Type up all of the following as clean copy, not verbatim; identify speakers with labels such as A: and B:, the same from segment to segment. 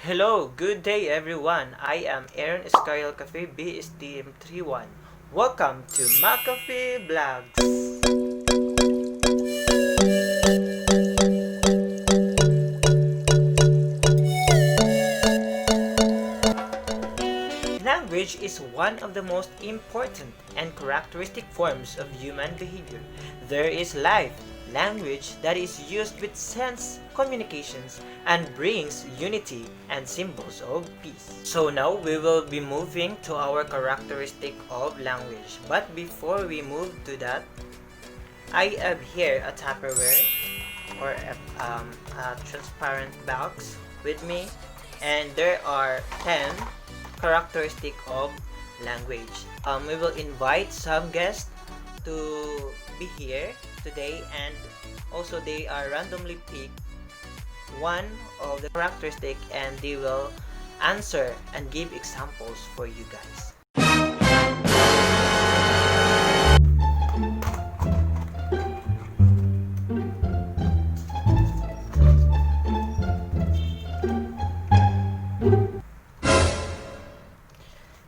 A: Hello, good day everyone. I am Aaron Escarial Cafe BSTM 31. Welcome to McAfee Vlogs. Language is one of the most important and characteristic forms of human behavior. There is life, language that is used with sense communications and brings unity and symbols of peace. So now we will be moving to our characteristic of language. But before we move to that, I have here a Tupperware or a transparent box with me, and there are 10 characteristic of language. We will invite some guests to be here today, and also they are randomly picked one of the characteristic, and they will answer and give examples for you guys.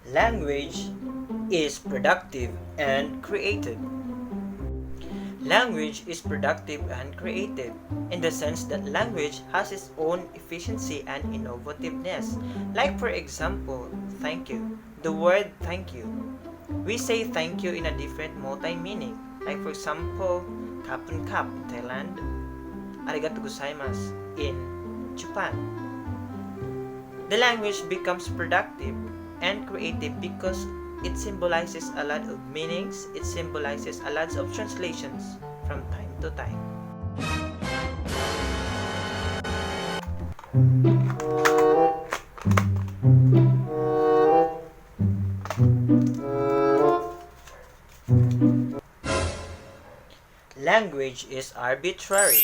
A: Language is productive and creative. Language is productive and creative in the sense that language has its own efficiency and innovativeness. Like for example, thank you. The word thank you. We say thank you in a different multi-meaning. Like for example, kapun kap in Thailand, arigato gozaimasu in Japan. The language becomes productive and creative because it symbolizes a lot of meanings, it symbolizes a lot of translations from time to time. Language is arbitrary,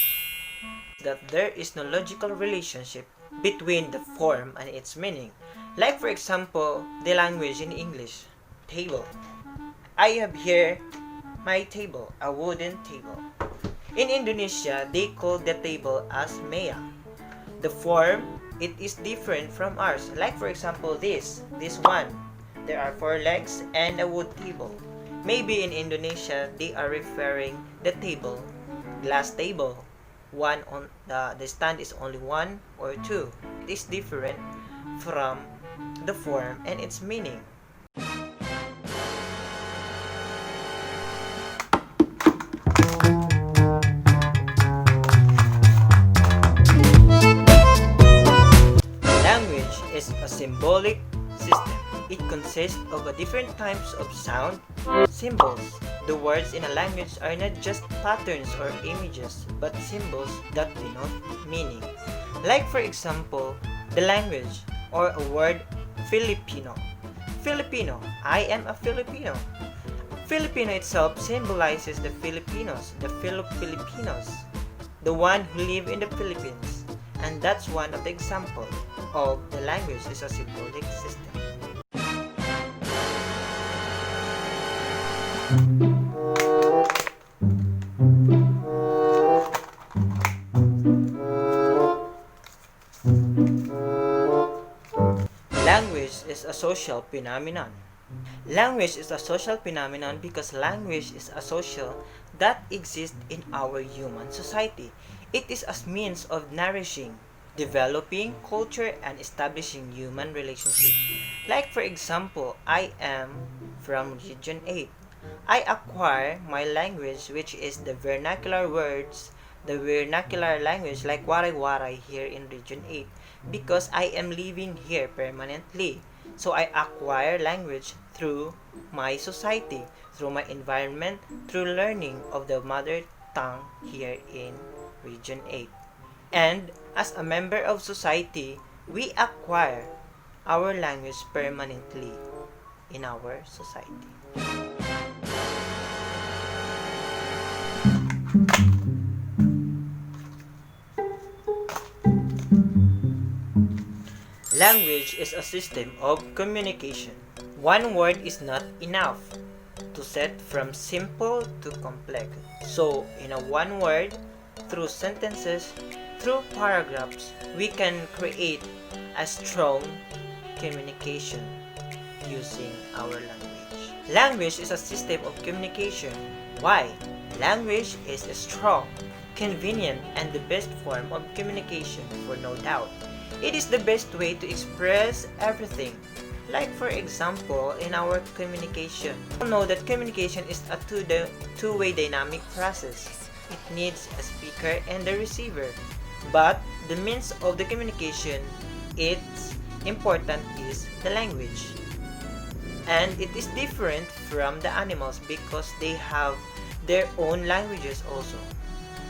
A: that there is no logical relationship between the form and its meaning. Like for example, the language in English, table. I have here my table, a wooden table. In Indonesia, they call the table as meja. The form, it is different from ours. Like for example, this one. There are 4 legs and a wood table. Maybe in Indonesia, they are referring the table, glass table. One on the stand is only 1 or 2. It is different from the form and its meaning. Language is a symbolic system. It consists of different types of sound, symbols. The words in a language are not just patterns or images, but symbols that denote meaning. Like for example, the language or a word Filipino. Filipino, I am a Filipino. Filipino itself symbolizes the Filipinos, the Filipinos, the one who live in the Philippines. And that's one of the examples of the language is a symbolic system. Language is a social phenomenon. Language is a social phenomenon because language is a social that exists in our human society. It is a means of nourishing, developing culture, and establishing human relationships. Like for example, I am from Region 8. I acquire my language, which is the vernacular words, the vernacular language like waray-waray here in Region 8, because I am living here permanently. So I acquire language through my society, through my environment, through learning of the mother tongue here in Region 8. And as a member of society, we acquire our language permanently in our society. Language is a system of communication. One word is not enough to set from simple to complex. So, in a one word, through sentences, through paragraphs, we can create a strong communication using our language. Language is a system of communication. Why? Language is a strong, convenient, and the best form of communication for no doubt. It is the best way to express everything. Like for example, in our communication, we know that communication is a two-way dynamic process. It needs a speaker and a receiver. But the means of the communication, it's important is the language. And it is different from the animals because they have their own languages also.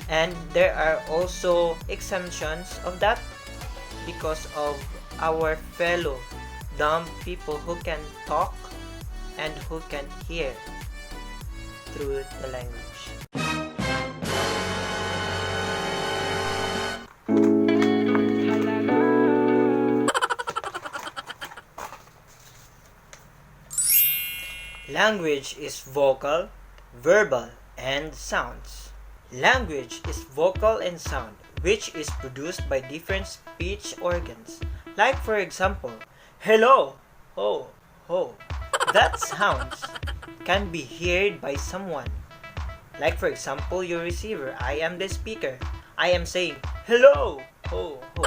A: And there are also exemptions of that because of our fellow dumb people who can talk and who can hear through the language. Language is vocal, verbal, and sounds. Language is vocal and sound, which is produced by different speech organs. Like for example, hello, ho, ho. That sounds can be heard by someone. Like for example, your receiver, I am the speaker. I am saying, hello, ho, ho.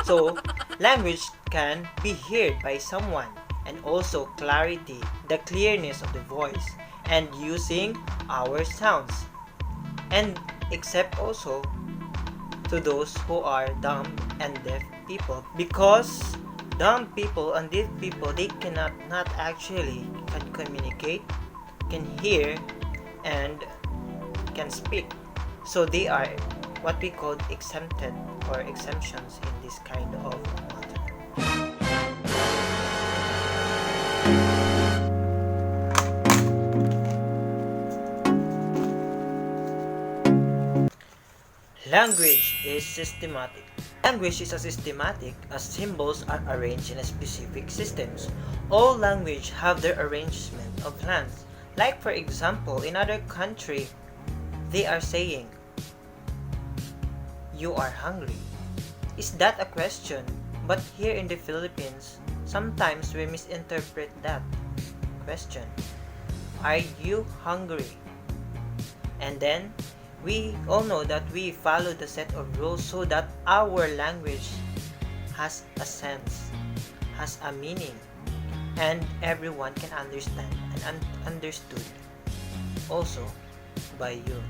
A: So, language can be heard by someone. And also clarity, the clearness of the voice, and using our sounds. And except also to those who are dumb and deaf people, because dumb people and deaf people, they cannot not actually can communicate, can hear, and can speak. So they are what we call exempted or exemptions in this kind of matter. Language is systematic. Language is a systematic as symbols are arranged in a specific systems. All language have their arrangement of plans. Like for example, in other country, they are saying, you are hungry. Is that a question? But here in the Philippines, sometimes we misinterpret that question. Are you hungry? And then, we all know that we follow the set of rules so that our language has a sense, has a meaning, and everyone can understand and understood also by you.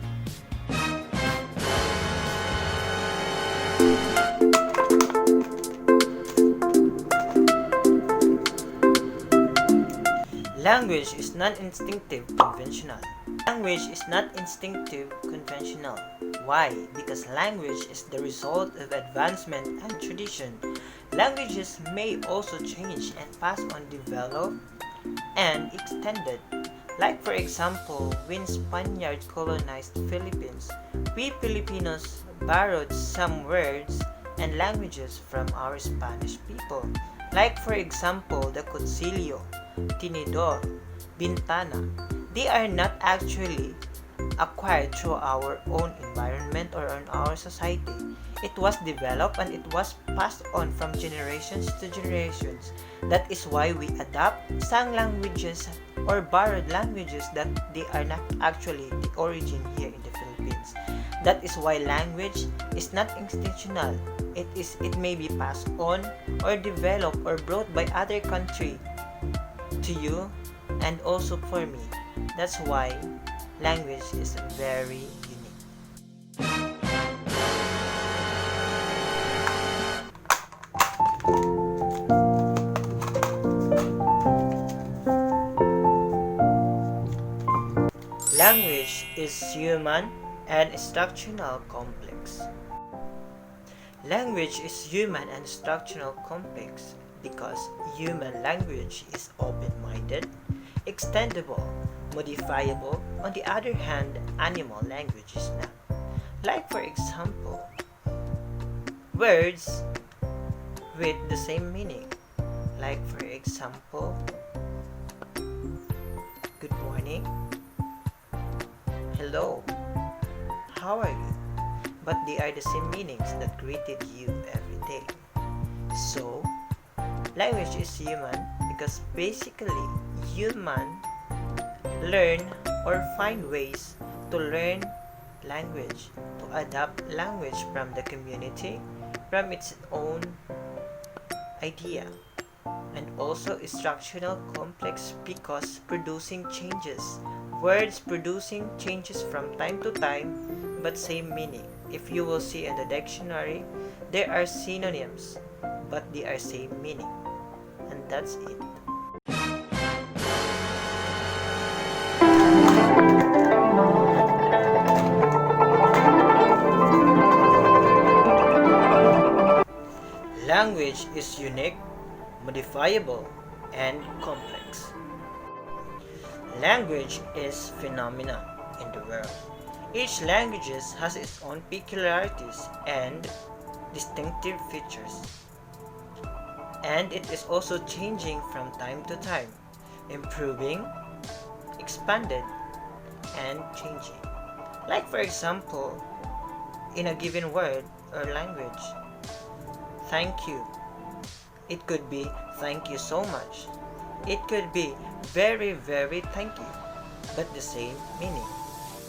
A: Language is non-instinctive conventional. Language is not instinctive conventional. Why? Because language is the result of advancement and tradition. Languages may also change and pass on, develop, and extended. Like for example, when Spaniards colonized Philippines, we Filipinos borrowed some words and languages from our Spanish people. Like for example, the cuchillo, tinidor, bintana. They are not actually acquired through our own environment or in our society. It was developed and it was passed on from generations to generations. That is why we adapt some languages or borrowed languages that they are not actually the origin here in the Philippines. That is why language is not institutional. It may be passed on or developed or brought by other country to you and also for me. That's why language is very unique. Language is human and structural complex. Language is human and structural complex because human language is open-minded, extendable, modifiable. On the other hand, animal language is not. Like for example, words with the same meaning. Like for example, good morning, hello, how are you? But they are the same meanings that greeted you every day. So, Language is human because basically human learn or find ways to learn language, to adapt language from the community, from its own idea, and also structural complex because producing changes. Words producing changes from time to time but same meaning. If you will see in the dictionary, there are synonyms but they are same meaning. And that's it. Language is unique, modifiable, and complex. Language is phenomena in the world. Each language has its own peculiarities and distinctive features. And it is also changing from time to time, improving, expanded, and changing. Like for example, in a given word or language, thank you. It could be thank you so much. It could be very, very thank you, but the same meaning.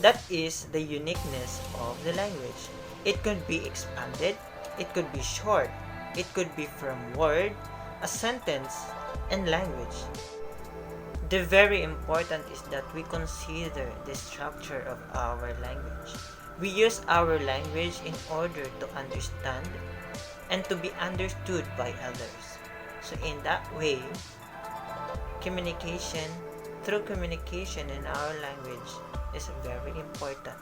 A: That is the uniqueness of the language. It could be expanded, it could be short, it could be from word, a sentence, and language. The very important is that we consider the structure of our language. We use our language in order to understand and to be understood by others. So in that way, through communication in our language is very important.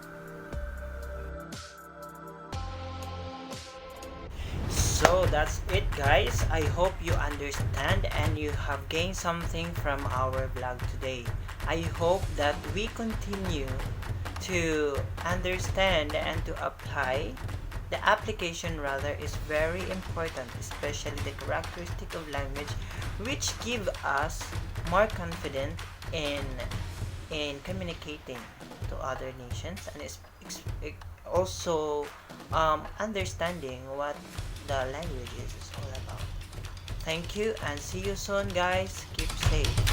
A: So that's it guys. I hope you understand and you have gained something from our vlog today. I hope that we continue to understand and to apply. The application rather is very important, especially the characteristic of language which give us more confidence in communicating to other nations and also understanding what the language is all about. Thank you and see you soon guys. Keep safe.